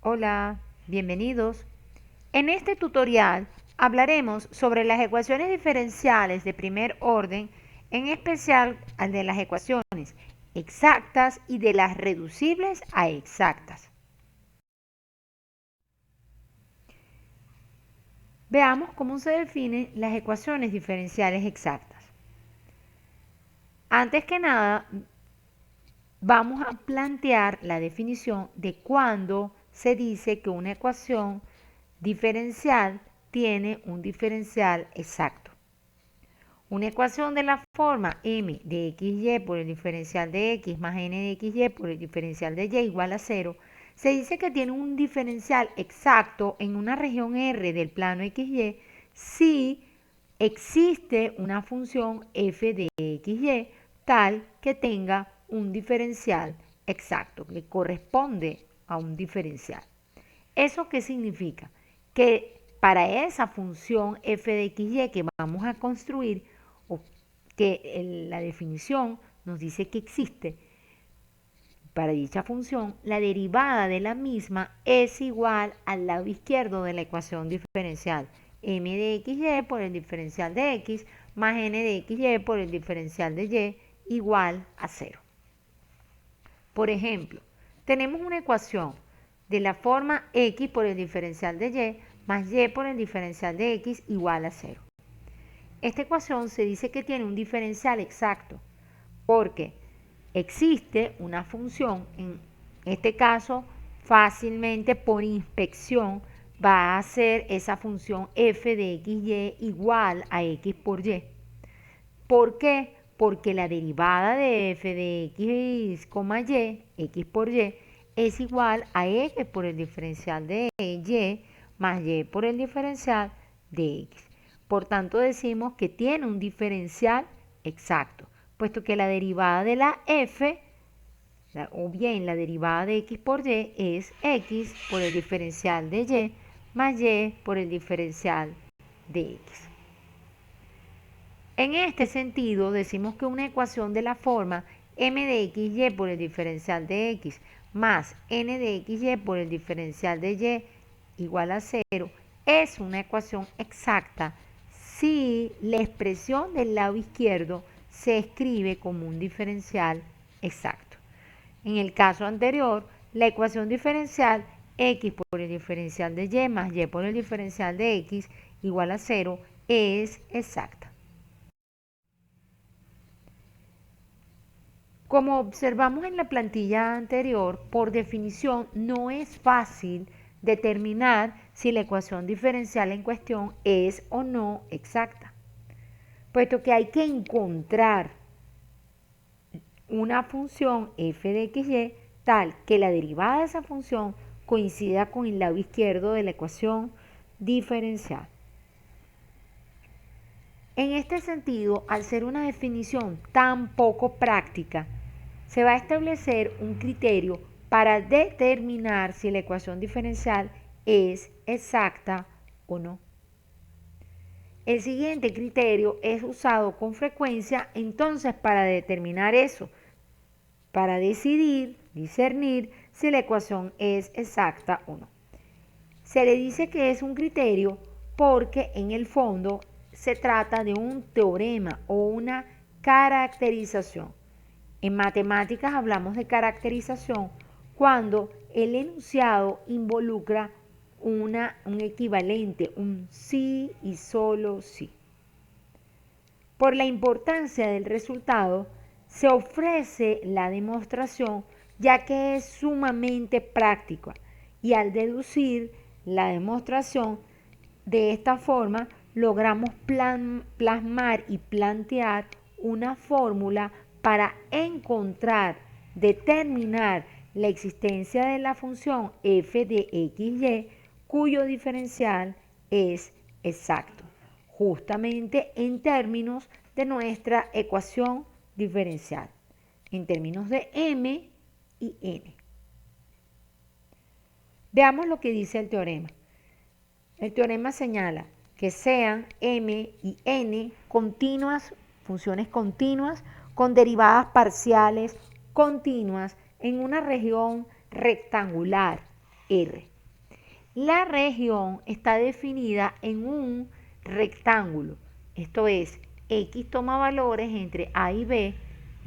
Hola, bienvenidos. En este tutorial hablaremos sobre las ecuaciones diferenciales de primer orden, en especial al de las ecuaciones exactas y de las reducibles a exactas. Veamos cómo se definen las ecuaciones diferenciales exactas. Antes que nada, vamos a plantear la definición de cuándo se dice que una ecuación diferencial tiene un diferencial exacto. Una ecuación de la forma m de xy por el diferencial de x más n de xy por el diferencial de y igual a 0, se dice que tiene un diferencial exacto en una región R del plano xy si existe una función f de xy tal que tenga un diferencial exacto, que corresponde a un diferencial. ¿Eso qué significa? Que para esa función f de xy que vamos a construir, o que la definición nos dice que existe, para dicha función, la derivada de la misma es igual al lado izquierdo de la ecuación diferencial, m de xy por el diferencial de x más n de xy por el diferencial de y igual a 0. Por ejemplo, tenemos una ecuación de la forma x por el diferencial de y más y por el diferencial de x igual a 0. Esta ecuación se dice que tiene un diferencial exacto porque existe una función, en este caso fácilmente por inspección va a ser esa función f de xy igual a x por y. ¿Por qué? Porque la derivada de f de x, x por y, es igual a x por el diferencial de y más y por el diferencial de x. Por tanto, decimos que tiene un diferencial exacto, puesto que la derivada de la f, o bien la derivada de x por y, es x por el diferencial de y más y por el diferencial de x. En este sentido, decimos que una ecuación de la forma m de xy por el diferencial de x más n de xy por el diferencial de y igual a 0 es una ecuación exacta si la expresión del lado izquierdo se escribe como un diferencial exacto. En el caso anterior, la ecuación diferencial x por el diferencial de y más y por el diferencial de x igual a 0 es exacta. Como observamos en la plantilla anterior, por definición no es fácil determinar si la ecuación diferencial en cuestión es o no exacta, puesto que hay que encontrar una función f de xy tal que la derivada de esa función coincida con el lado izquierdo de la ecuación diferencial. En este sentido, al ser una definición tan poco práctica, se va a establecer un criterio para determinar si la ecuación diferencial es exacta o no. El siguiente criterio es usado con frecuencia entonces para determinar eso, para discernir si la ecuación es exacta o no. Se le dice que es un criterio porque en el fondo se trata de un teorema o una caracterización. En matemáticas hablamos de caracterización cuando el enunciado involucra un equivalente, un sí y solo sí. Por la importancia del resultado, se ofrece la demostración ya que es sumamente práctica y al deducir la demostración de esta forma logramos plasmar y plantear una fórmula para determinar la existencia de la función f de xy cuyo diferencial es exacto, justamente en términos de nuestra ecuación diferencial, en términos de m y n. Veamos lo que dice el teorema. El teorema señala que sean m y n continuas, funciones continuas con derivadas parciales continuas en una región rectangular R. La región está definida en un rectángulo. Esto es, X toma valores entre A y B,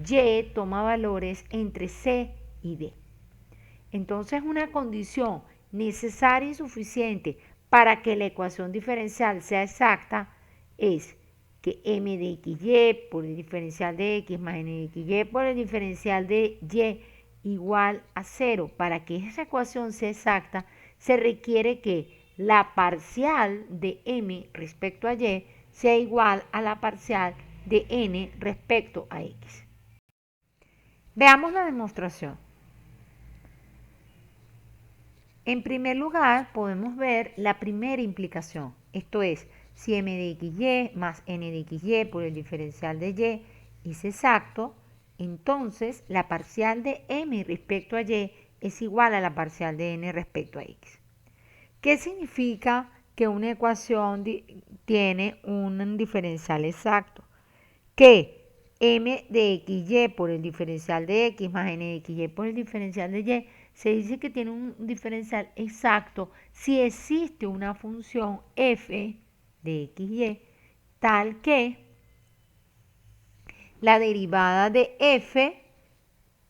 Y toma valores entre C y D. Entonces, una condición necesaria y suficiente para que la ecuación diferencial sea exacta es que m de xy por el diferencial de x más n de xy por el diferencial de y igual a 0. Para que esa ecuación sea exacta, se requiere que la parcial de m respecto a y sea igual a la parcial de n respecto a x. Veamos la demostración. En primer lugar, podemos ver la primera implicación. Esto es, si m de xy más n de xy por el diferencial de y es exacto, entonces la parcial de m respecto a y es igual a la parcial de n respecto a x. ¿Qué significa que una ecuación tiene un diferencial exacto? Que m de xy por el diferencial de x más n de xy por el diferencial de y se dice que tiene un diferencial exacto si existe una función f de xy tal que la derivada de f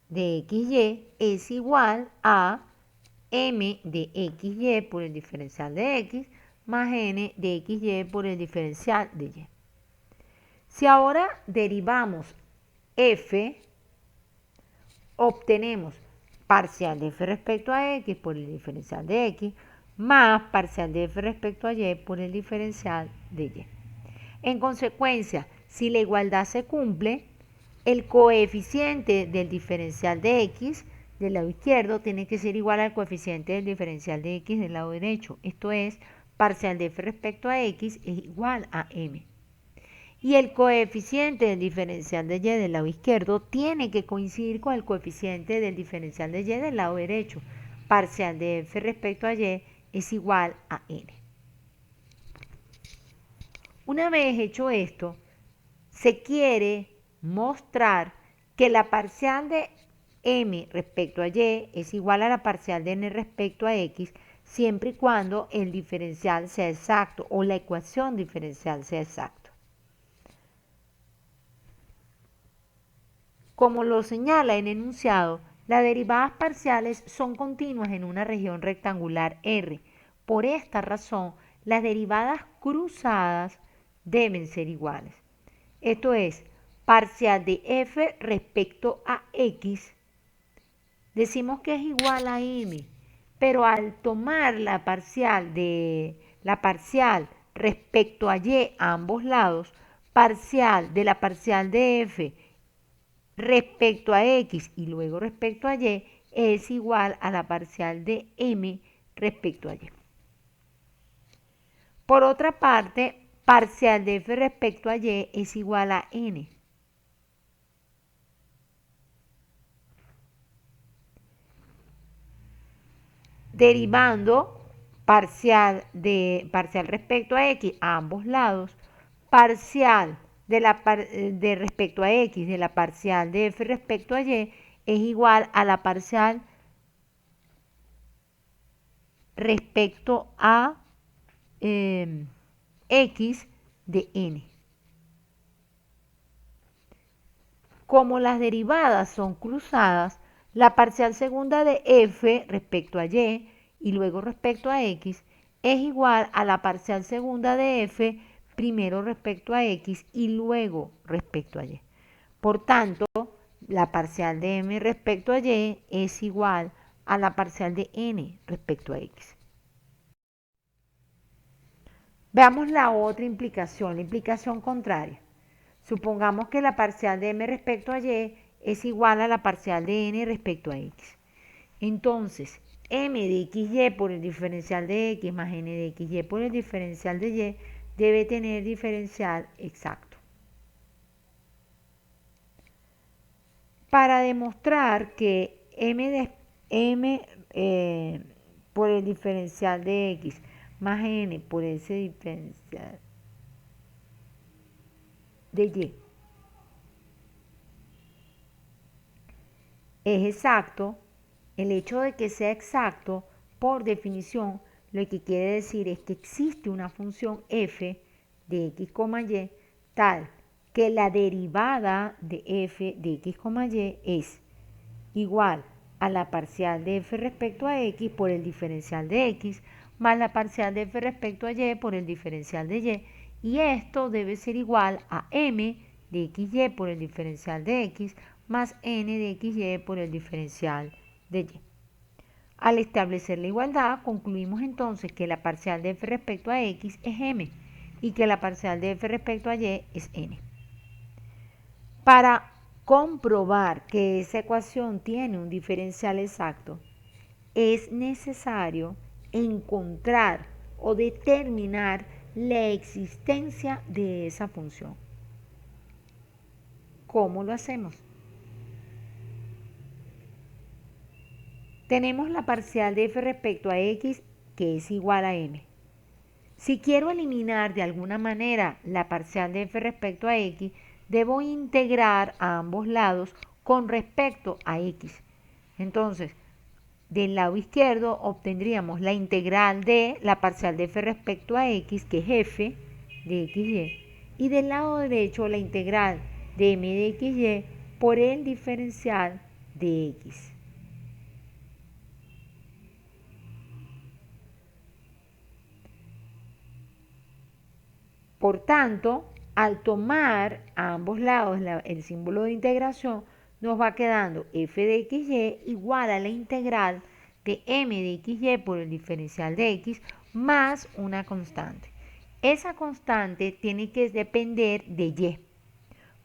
de xy es igual a m de xy por el diferencial de x más n de xy por el diferencial de y. Si ahora derivamos f, obtenemos parcial de f respecto a x por el diferencial de x más parcial de f respecto a y por el diferencial de y. En consecuencia, si la igualdad se cumple, el coeficiente del diferencial de x del lado izquierdo tiene que ser igual al coeficiente del diferencial de x del lado derecho. Esto es, parcial de f respecto a x es igual a m. Y el coeficiente del diferencial de y del lado izquierdo tiene que coincidir con el coeficiente del diferencial de y del lado derecho. Parcial de f respecto a y es igual a n. Una vez hecho esto, se quiere mostrar que la parcial de m respecto a y es igual a la parcial de n respecto a x siempre y cuando el diferencial sea exacto o la ecuación diferencial sea exacta. Como lo señala el enunciado, las derivadas parciales son continuas en una región rectangular R. Por esta razón, las derivadas cruzadas deben ser iguales. Esto es, parcial de f respecto a x, decimos que es igual a m, pero al tomar la parcial respecto a y a ambos lados, parcial de la parcial de f respecto a x y luego respecto a y es igual a la parcial de m respecto a y. Por otra parte, parcial de f respecto a y es igual a n. Derivando parcial respecto a x a ambos lados, parcial de respecto a x de la parcial de f respecto a y es igual a la parcial respecto a x de n. Como las derivadas son cruzadas, la parcial segunda de f respecto a y luego respecto a x es igual a la parcial segunda de f primero respecto a x y luego respecto a y. Por tanto, la parcial de m respecto a y es igual a la parcial de n respecto a x. Veamos la otra implicación, la implicación contraria. Supongamos que la parcial de m respecto a y es igual a la parcial de n respecto a x. Entonces, m de xy por el diferencial de x más n de xy por el diferencial de y debe tener diferencial exacto. Para demostrar que m por el diferencial de x más n por ese diferencial de y es exacto, el hecho de que sea exacto, por definición, lo que quiere decir es que existe una función f de x, y tal que la derivada de f de x, y es igual a la parcial de f respecto a x por el diferencial de x más la parcial de f respecto a y por el diferencial de y esto debe ser igual a m de xy por el diferencial de x más n de xy por el diferencial de y. Al establecer la igualdad, concluimos entonces que la parcial de f respecto a x es m y que la parcial de f respecto a y es n. Para comprobar que esa ecuación tiene un diferencial exacto, es necesario encontrar o determinar la existencia de esa función. ¿Cómo lo hacemos? Tenemos la parcial de f respecto a x que es igual a m. Si quiero eliminar de alguna manera la parcial de f respecto a x, debo integrar a ambos lados con respecto a x. Entonces, del lado izquierdo obtendríamos la integral de la parcial de f respecto a x, que es f de xy, y del lado derecho la integral de m de xy por el diferencial de x. Por tanto, al tomar a ambos lados el símbolo de integración, nos va quedando f de xy igual a la integral de m de xy por el diferencial de x más una constante. Esa constante tiene que depender de y,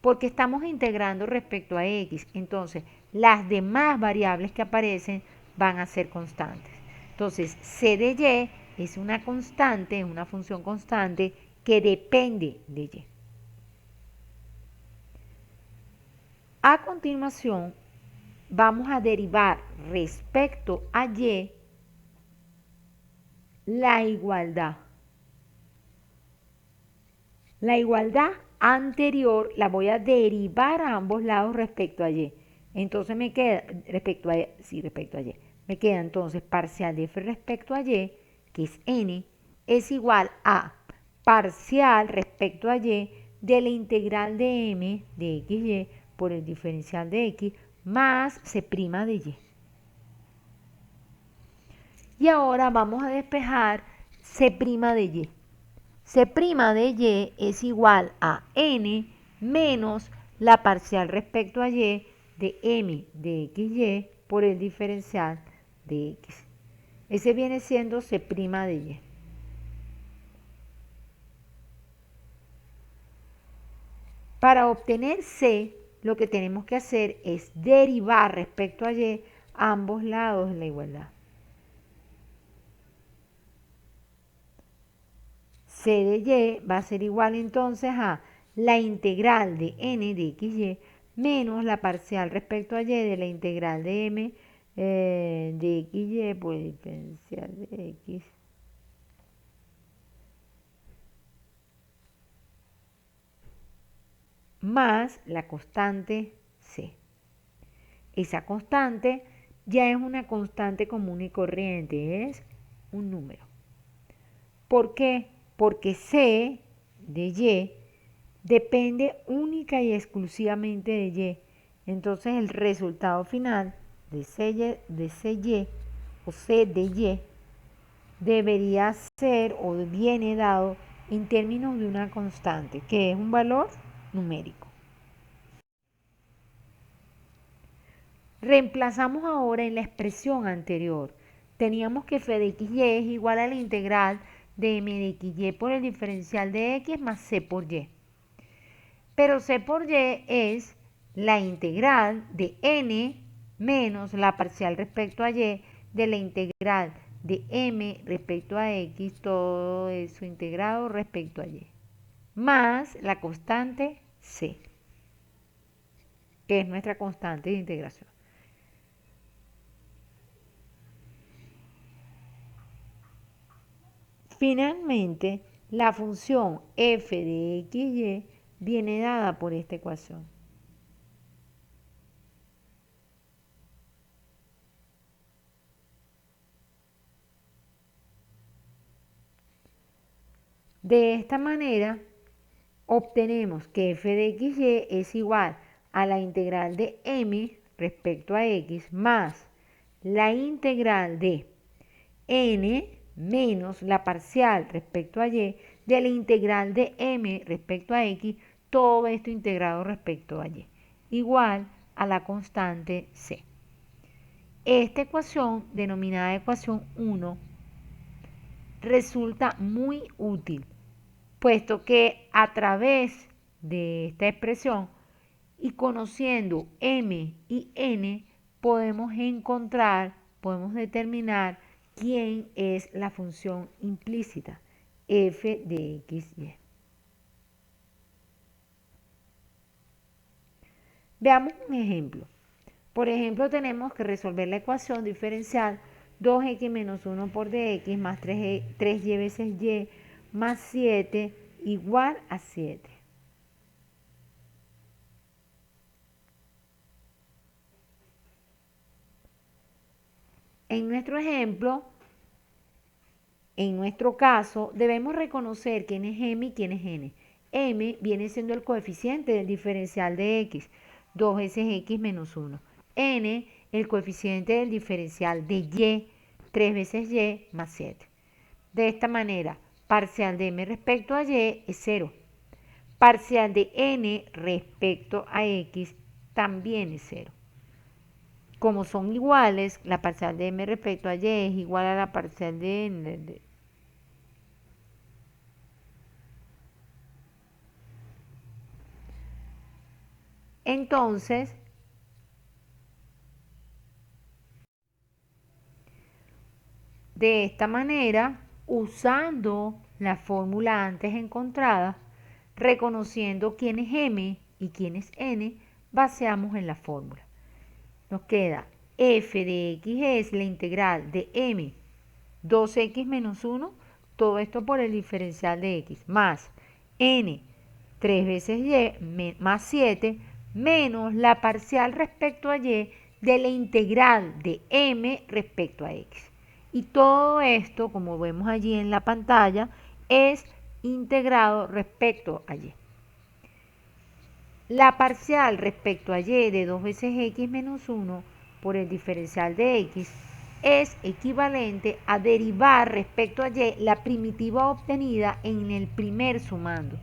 porque estamos integrando respecto a x. Entonces, las demás variables que aparecen van a ser constantes. Entonces, c de y es una constante, es una función constante que depende de y. A continuación, vamos a derivar respecto a y la igualdad. La igualdad anterior la voy a derivar a ambos lados respecto a y. Entonces me queda, respecto a y, me queda entonces parcial de f respecto a y, que es n, es igual a parcial respecto a y de la integral de m de xy por el diferencial de x más c' de y. Y ahora vamos a despejar c' de y. C' de y es igual a n menos la parcial respecto a y de m de xy por el diferencial de x. Ese viene siendo C' de y. Para obtener C, lo que tenemos que hacer es derivar respecto a y ambos lados de la igualdad. C de y va a ser igual entonces a la integral de n de xy menos la parcial respecto a y de la integral de m de xy por el diferencial de x más la constante c. Esa constante ya es una constante común y corriente, es un número. ¿Por qué? Porque c de y depende única y exclusivamente de y. Entonces el resultado final de cy o c de y debería ser o viene dado en términos de una constante, que es un valor numérico. Reemplazamos ahora en la expresión anterior. Teníamos que f de xy es igual a la integral de m de xy por el diferencial de x más c por y. Pero c por y es la integral de n menos la parcial respecto a y de la integral de m respecto a x, todo eso integrado respecto a y, más la constante c, que es nuestra constante de integración. Finalmente, la función f de xy viene dada por esta ecuación. De esta manera, obtenemos que f de xy es igual a la integral de m respecto a x más la integral de n menos la parcial respecto a y de la integral de m respecto a x, todo esto integrado respecto a y, igual a la constante c. Esta ecuación, denominada ecuación 1, resulta muy útil, puesto que a través de esta expresión y conociendo m y n, podemos determinar quién es la función implícita, f de xy. Veamos un ejemplo. Por ejemplo, tenemos que resolver la ecuación diferencial 2x menos 1 por dx más 3y veces y más 7 igual a 7. En nuestro ejemplo, en nuestro caso, debemos reconocer quién es m y quién es n. M viene siendo el coeficiente del diferencial de x, 2 veces x menos 1. N, el coeficiente del diferencial de y, 3 veces y más 7. De esta manera, parcial de m respecto a y es 0. Parcial de n respecto a x también es 0. Como son iguales, la parcial de m respecto a y es igual a la parcial de n. Entonces, de esta manera, usando la fórmula antes encontrada, reconociendo quién es m y quién es n, vaciamos en la fórmula. Nos queda f de x es la integral de m, 2x menos 1, todo esto por el diferencial de x, más n, 3 veces y, más 7, menos la parcial respecto a y de la integral de m respecto a x. Y todo esto, como vemos allí en la pantalla, es integrado respecto a y. La parcial respecto a y de 2 veces x menos 1 por el diferencial de x es equivalente a derivar respecto a y la primitiva obtenida en el primer sumando.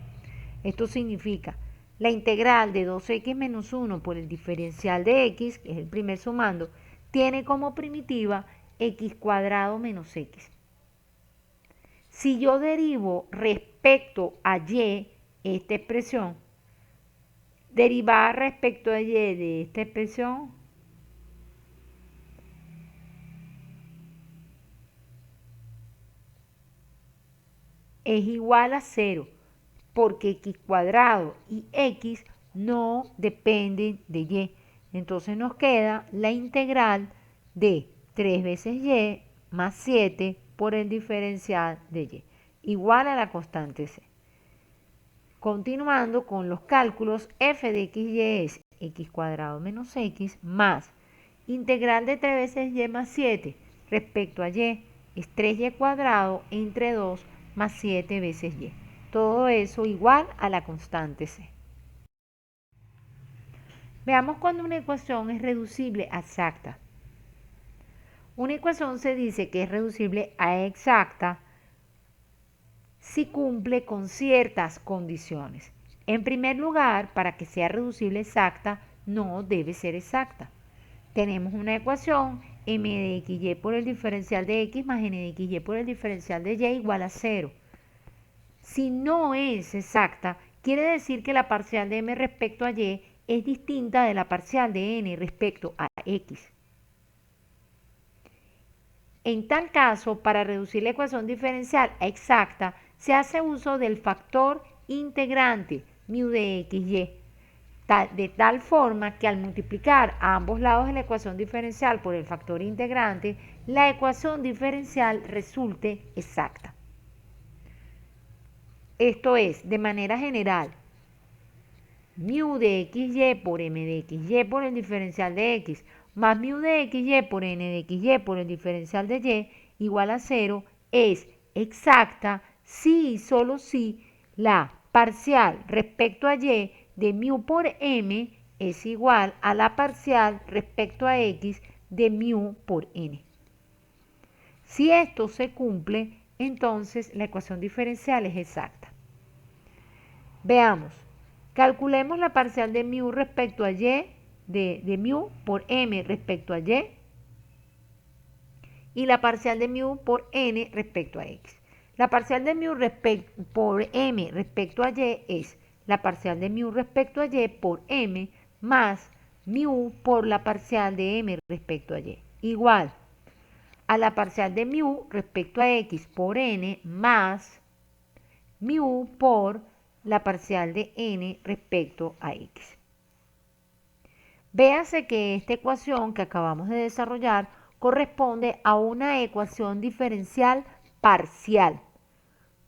Esto significa la integral de 2x menos 1 por el diferencial de x, que es el primer sumando, tiene como primitiva x cuadrado menos x. Si yo derivo respecto a y esta expresión, derivar respecto a y de esta expresión es igual a 0, porque x cuadrado y x no dependen de y. Entonces nos queda la integral de 3 veces y más 7 por el diferencial de y, igual a la constante c. Continuando con los cálculos, f de xy es x cuadrado menos x más integral de 3 veces y más 7 respecto a y es 3y cuadrado entre 2 más 7 veces y. Todo eso igual a la constante c. Veamos cuando una ecuación es reducible a exacta. Una ecuación se dice que es reducible a exacta si cumple con ciertas condiciones. En primer lugar, para que sea reducible exacta, no debe ser exacta. Tenemos una ecuación m de xy por el diferencial de x más n de xy por el diferencial de y igual a 0. Si no es exacta, quiere decir que la parcial de m respecto a y es distinta de la parcial de n respecto a x. En tal caso, para reducir la ecuación diferencial a exacta, se hace uso del factor integrante μ de xy, de tal forma que al multiplicar a ambos lados de la ecuación diferencial por el factor integrante, la ecuación diferencial resulte exacta. Esto es, de manera general, μ de xy por m de xy por el diferencial de x más μ de xy por n de xy por el diferencial de y igual a 0 es exacta si y solo si la parcial respecto a y de mu por m es igual a la parcial respecto a x de mu por n. Si esto se cumple, entonces la ecuación diferencial es exacta. Veamos, calculemos la parcial de mu respecto a y, de mu por m respecto a y la parcial de mu por n respecto a x. La parcial de mu por m respecto a y es la parcial de mu respecto a y por m más mu por la parcial de m respecto a y, igual a la parcial de mu respecto a x por n más mu por la parcial de n respecto a x. Véase que esta ecuación que acabamos de desarrollar corresponde a una ecuación diferencial parcial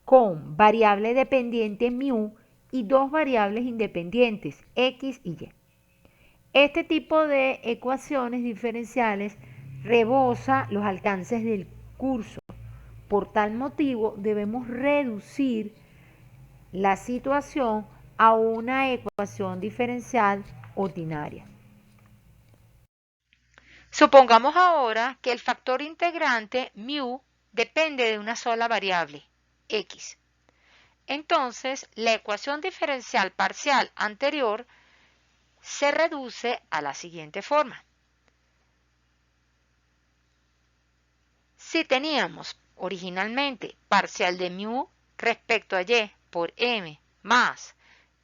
con variable dependiente mu y dos variables independientes x y y. Este tipo de ecuaciones diferenciales rebosa los alcances del curso. Por tal motivo debemos reducir la situación a una ecuación diferencial ordinaria. Supongamos ahora que el factor integrante mu depende de una sola variable, x. Entonces, la ecuación diferencial parcial anterior se reduce a la siguiente forma. Si teníamos originalmente parcial de mu respecto a y por m más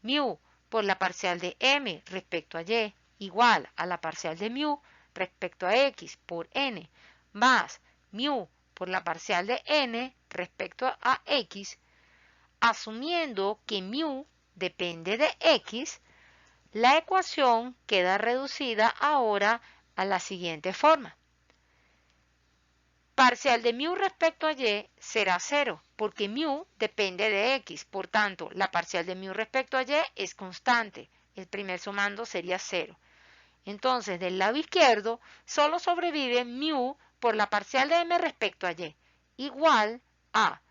mu por la parcial de m respecto a y igual a la parcial de mu respecto a x por n más mu por la parcial de n respecto a x, asumiendo que mu depende de x, la ecuación queda reducida ahora a la siguiente forma. Parcial de mu respecto a y será 0, porque mu depende de x, por tanto, la parcial de mu respecto a y es constante, el primer sumando sería 0. Entonces, del lado izquierdo, solo sobrevive mu por la parcial de m respecto a y, igual a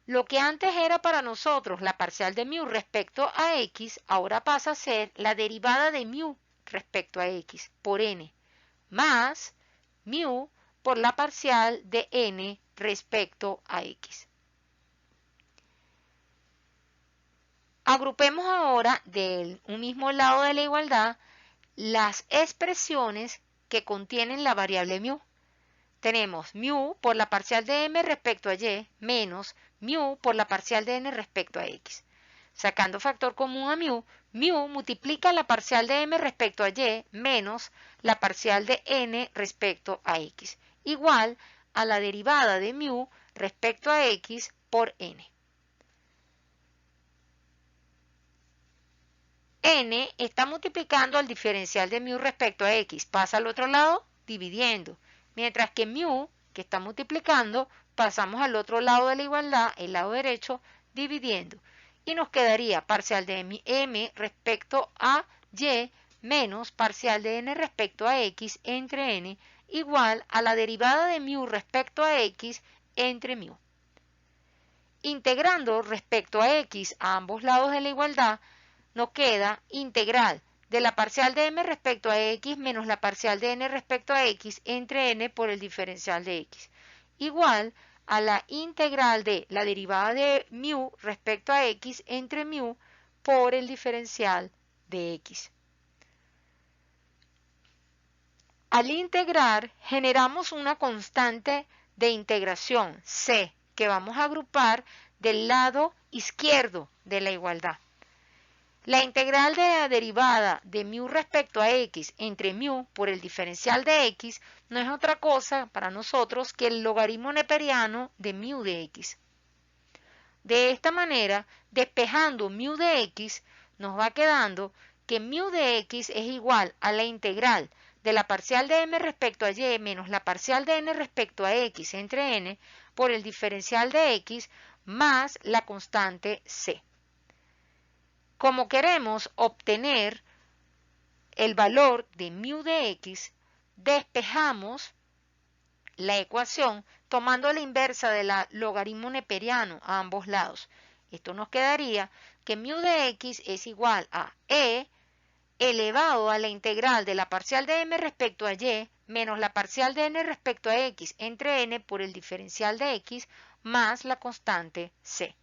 lo que antes era para nosotros la parcial de mu respecto a x, ahora pasa a ser la derivada de mu respecto a x por n, más mu por la parcial de n respecto a x. Agrupemos ahora de un mismo lado de la igualdad las expresiones que contienen la variable mu. Tenemos mu por la parcial de m respecto a y menos mu por la parcial de n respecto a x. Sacando factor común a mu, mu multiplica la parcial de m respecto a y menos la parcial de n respecto a x, igual a la derivada de mu respecto a x por n. N está multiplicando al diferencial de mu respecto a x, pasa al otro lado dividiendo, mientras que mu, que está multiplicando, pasamos al otro lado de la igualdad, el lado derecho, dividiendo. Y nos quedaría parcial de m respecto a y menos parcial de n respecto a x entre n igual a la derivada de mu respecto a x entre mu. Integrando respecto a x a ambos lados de la igualdad, nos queda integral de la parcial de m respecto a x menos la parcial de n respecto a x entre n por el diferencial de x, igual a la integral de la derivada de mu respecto a x entre mu por el diferencial de x. Al integrar, generamos una constante de integración, c, que vamos a agrupar del lado izquierdo de la igualdad. La integral de la derivada de mu respecto a x entre mu por el diferencial de x no es otra cosa para nosotros que el logaritmo neperiano de mu de x. De esta manera, despejando mu de x, nos va quedando que mu de x es igual a la integral de la parcial de m respecto a y menos la parcial de n respecto a x entre n por el diferencial de x más la constante c. Como queremos obtener el valor de mu de x, despejamos la ecuación tomando la inversa de la logaritmo neperiano a ambos lados. Esto nos quedaría que mu de x es igual a e elevado a la integral de la parcial de m respecto a y menos la parcial de n respecto a x entre n por el diferencial de x más la constante c.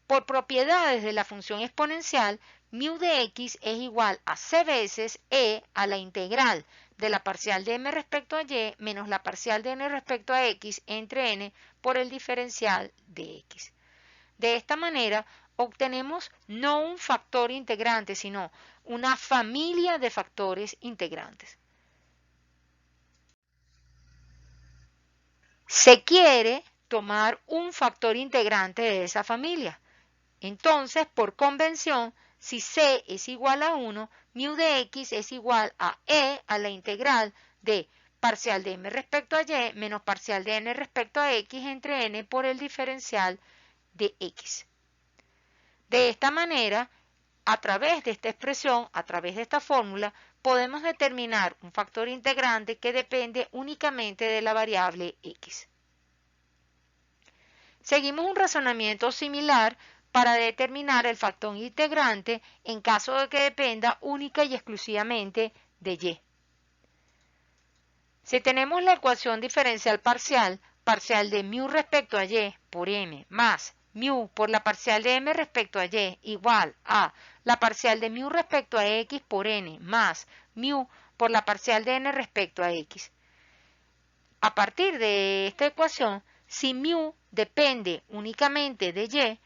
Por propiedades de la función exponencial, mu de x es igual a c veces e a la integral de la parcial de m respecto a y menos la parcial de n respecto a x entre n por el diferencial de x. De esta manera, obtenemos no un factor integrante, sino una familia de factores integrantes. Se quiere tomar un factor integrante de esa familia. Entonces, por convención, si c es igual a 1, mu de x es igual a e a la integral de parcial de m respecto a y menos parcial de n respecto a x entre n por el diferencial de x. De esta manera, a través de esta expresión, a través de esta fórmula, podemos determinar un factor integrante que depende únicamente de la variable x. Seguimos un razonamiento similar para determinar el factor integrante en caso de que dependa única y exclusivamente de y. Si tenemos la ecuación diferencial parcial, parcial de mu respecto a y por m más mu por la parcial de m respecto a y igual a la parcial de mu respecto a x por n más mu por la parcial de n respecto a x. A partir de esta ecuación, si mu depende únicamente de y,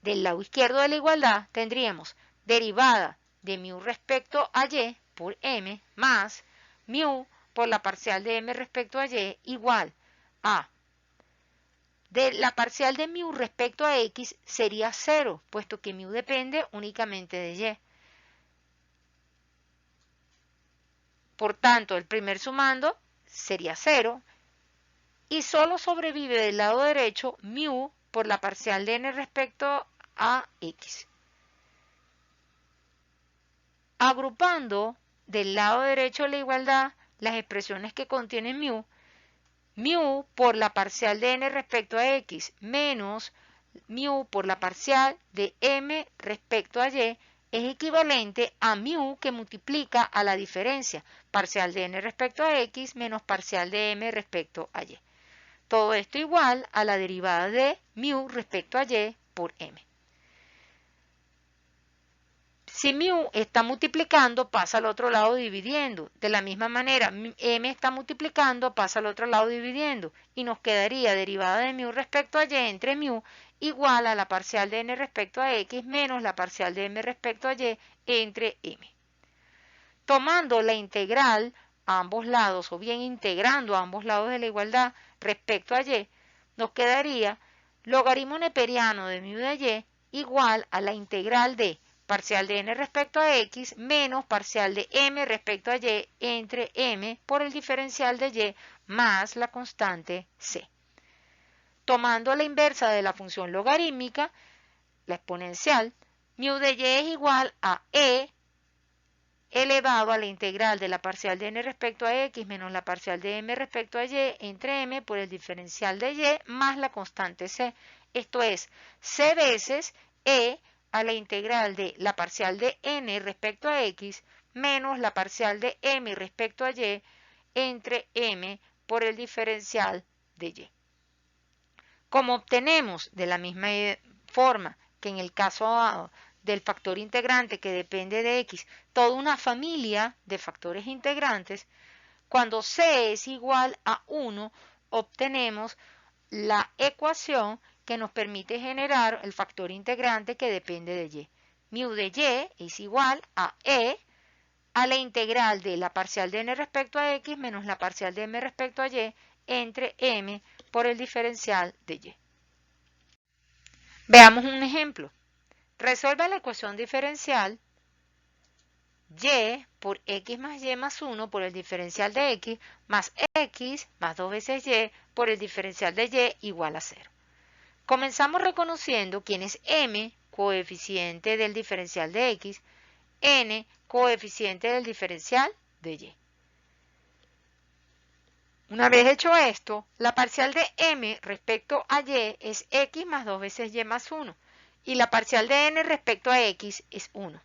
del lado izquierdo de la igualdad tendríamos derivada de mu respecto a y por m más mu por la parcial de m respecto a y igual a de la parcial de mu respecto a x sería 0, puesto que mu depende únicamente de y. Por tanto, el primer sumando sería 0 y solo sobrevive del lado derecho mu por la parcial de n respecto a x. Agrupando del lado derecho de la igualdad las expresiones que contienen mu por la parcial de n respecto a x menos mu por la parcial de m respecto a y es equivalente a mu que multiplica a la diferencia parcial de n respecto a x menos parcial de m respecto a y. Todo esto igual a la derivada de mu respecto a y por m. Si mu está multiplicando, pasa al otro lado dividiendo. De la misma manera, m está multiplicando, pasa al otro lado dividiendo. Y nos quedaría derivada de mu respecto a y entre mu igual a la parcial de n respecto a x menos la parcial de m respecto a y entre m. Tomando la integral a ambos lados o bien integrando a ambos lados de la igualdad respecto a y, nos quedaría logaritmo neperiano de mu de y igual a la integral de parcial de n respecto a x menos parcial de m respecto a y entre m por el diferencial de y más la constante c. Tomando la inversa de la función logarítmica, la exponencial, mu de y es igual a e elevado a la integral de la parcial de n respecto a x menos la parcial de m respecto a y entre m por el diferencial de y más la constante c. Esto es c veces e a la integral de la parcial de n respecto a x menos la parcial de m respecto a y entre m por el diferencial de y. Como obtenemos de la misma forma que en el caso del factor integrante que depende de x, toda una familia de factores integrantes, cuando c es igual a 1, obtenemos la ecuación que nos permite generar el factor integrante que depende de y. Mu de y es igual a e a la integral de la parcial de n respecto a x menos la parcial de m respecto a y entre m por el diferencial de y. Veamos un ejemplo. Resuelva la ecuación diferencial y por x más y más 1 por el diferencial de x más 2 veces y por el diferencial de y igual a 0. Comenzamos reconociendo quién es m, coeficiente del diferencial de x, n, coeficiente del diferencial de y. Una vez hecho esto, la parcial de m respecto a y es x más 2 veces y más 1. Y la parcial de n respecto a x es 1.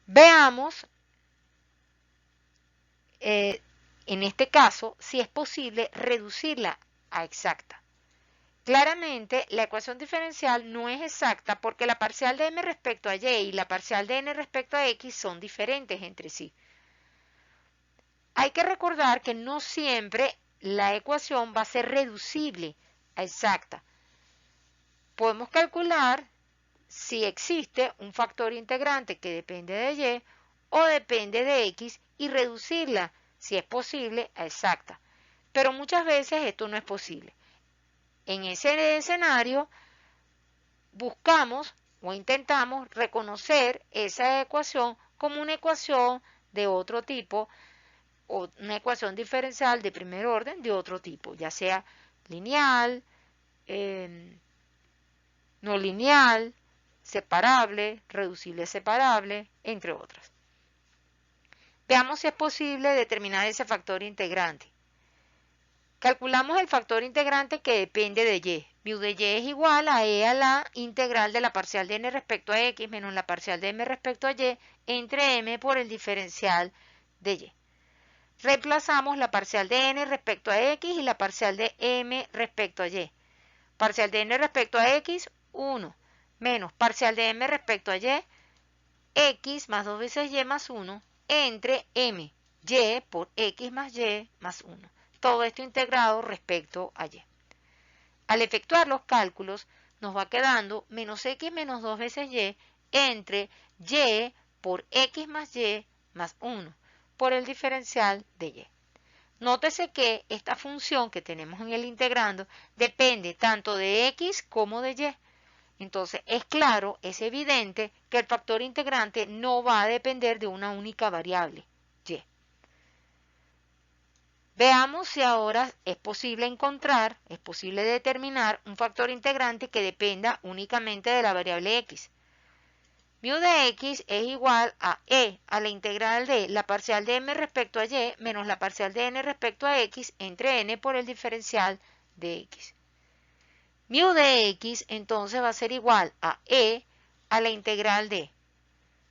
Veamos, en este caso, si es posible reducirla a exacta. Claramente, la ecuación diferencial no es exacta porque la parcial de m respecto a y la parcial de n respecto a x son diferentes entre sí. Hay que recordar que no siempre la ecuación va a ser reducible a exacta. Podemos calcular si existe un factor integrante que depende de y o depende de x y reducirla, si es posible, a exacta. Pero muchas veces esto no es posible. En ese escenario, buscamos o intentamos reconocer esa ecuación como una ecuación de otro tipo o una ecuación diferencial de primer orden de otro tipo, ya sea lineal, no lineal, separable, reducible separable, entre otras. Veamos si es posible determinar ese factor integrante. Calculamos el factor integrante que depende de y. Mu de y es igual a e a la integral de la parcial de n respecto a x menos la parcial de m respecto a y entre m por el diferencial de y. Reemplazamos la parcial de n respecto a x y la parcial de m respecto a y. Parcial de n respecto a x, 1, menos parcial de m respecto a y, x más 2 veces y más 1, entre m, y por x más y más 1. Todo esto integrado respecto a y. Al efectuar los cálculos, nos va quedando menos x menos 2 veces y entre y por x más y más 1 por el diferencial de y. Nótese que esta función que tenemos en el integrando depende tanto de x como de y. Entonces es claro, es evidente que el factor integrante no va a depender de una única variable, y. Veamos si ahora es posible determinar un factor integrante que dependa únicamente de la variable x. Mu de x es igual a e a la integral de la parcial de m respecto a y menos la parcial de n respecto a x entre n por el diferencial de x. Mu de x entonces va a ser igual a e a la integral de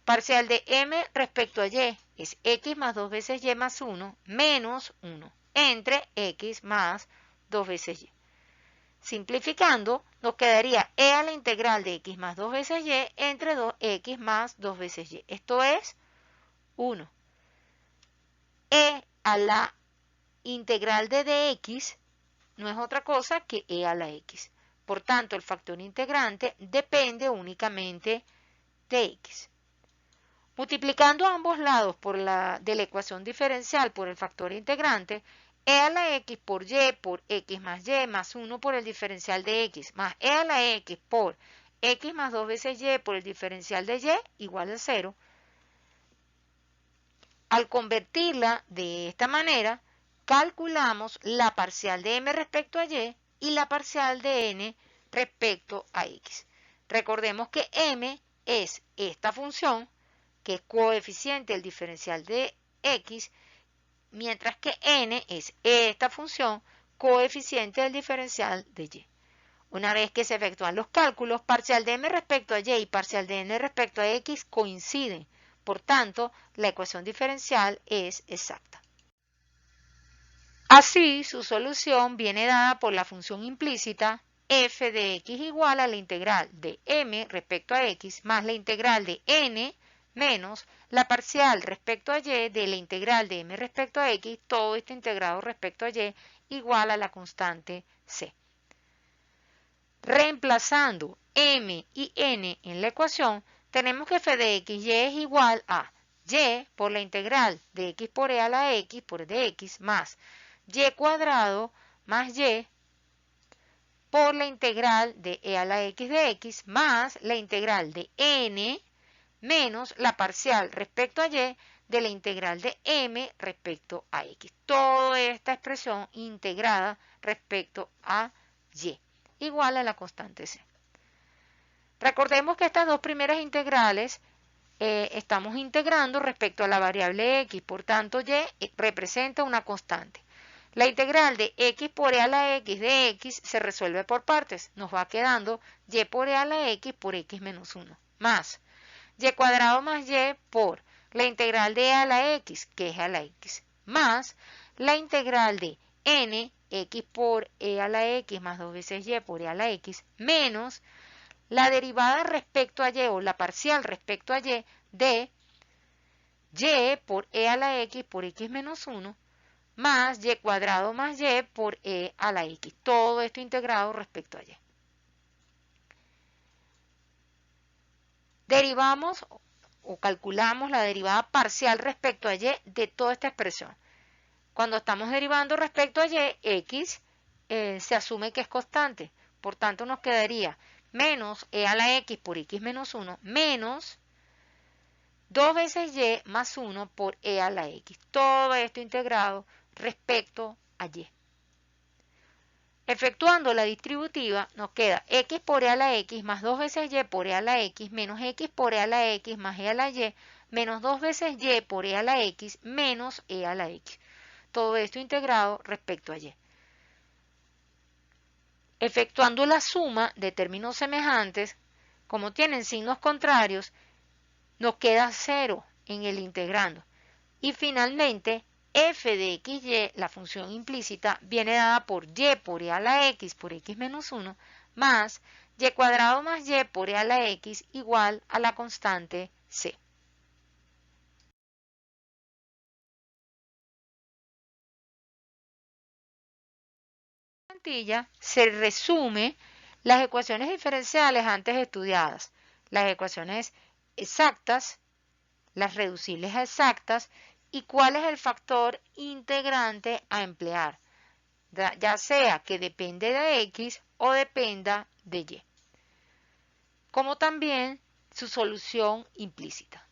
parcial de m respecto a y es x más 2 veces y más 1 menos 1 entre x más 2 veces y. Simplificando, nos quedaría e a la integral de x más 2 veces y entre 2x más 2 veces y. Esto es 1. E a la integral de dx no es otra cosa que e a la x. Por tanto, el factor integrante depende únicamente de x. Multiplicando ambos lados de la ecuación diferencial por el factor integrante, e a la x por x más 1 por el diferencial de x, más e a la x por x más 2 veces y por el diferencial de y, igual a 0. Al convertirla de esta manera, calculamos la parcial de m respecto a y la parcial de n respecto a x. Recordemos que m es esta función, que es coeficiente del diferencial de x, mientras que n es esta función, coeficiente del diferencial de y. Una vez que se efectúan los cálculos, parcial de m respecto a y y parcial de n respecto a x coinciden. Por tanto, la ecuación diferencial es exacta. Así, su solución viene dada por la función implícita f de x igual a la integral de m respecto a x más la integral de n menos la parcial respecto a y de la integral de m respecto a x, todo esto integrado respecto a y, igual a la constante c. Reemplazando m y n en la ecuación, tenemos que f de x y es igual a y por la integral de x por e a la x por dx más y cuadrado más y por la integral de e a la x de x más la integral de n menos la parcial respecto a y de la integral de m respecto a x. Toda esta expresión integrada respecto a y, igual a la constante c. Recordemos que estas dos primeras integrales estamos integrando respecto a la variable x, por tanto y representa una constante. La integral de x por e a la x de x se resuelve por partes. Nos va quedando y por e a la x por x menos 1, más y cuadrado más y por la integral de e a la x, que es a la x, más la integral de n, x por e a la x más 2 veces y por e a la x, menos la derivada respecto a y o la parcial respecto a y de y por e a la x por x menos 1 más y cuadrado más y por e a la x. Todo esto integrado respecto a y. Derivamos o calculamos la derivada parcial respecto a y de toda esta expresión. Cuando estamos derivando respecto a y, x se asume que es constante. Por tanto, nos quedaría menos e a la x por x menos 1 menos 2 veces y más 1 por e a la x. Todo esto integrado respecto a y. Efectuando la distributiva, nos queda x por e a la x más 2 veces y por e a la x menos x por e a la x más e a la y menos 2 veces y por e a la x menos e a la x. Todo esto integrado respecto a y. Efectuando la suma de términos semejantes, como tienen signos contrarios, nos queda 0 en el integrando. Y finalmente, f de xy, la función implícita, viene dada por y por e a la x por x menos 1 más y cuadrado más y por e a la x igual a la constante c. En plantilla se resume las ecuaciones diferenciales antes estudiadas, las ecuaciones exactas, las reducibles a exactas y cuál es el factor integrante a emplear, ya sea que depende de x o dependa de y, como también su solución implícita.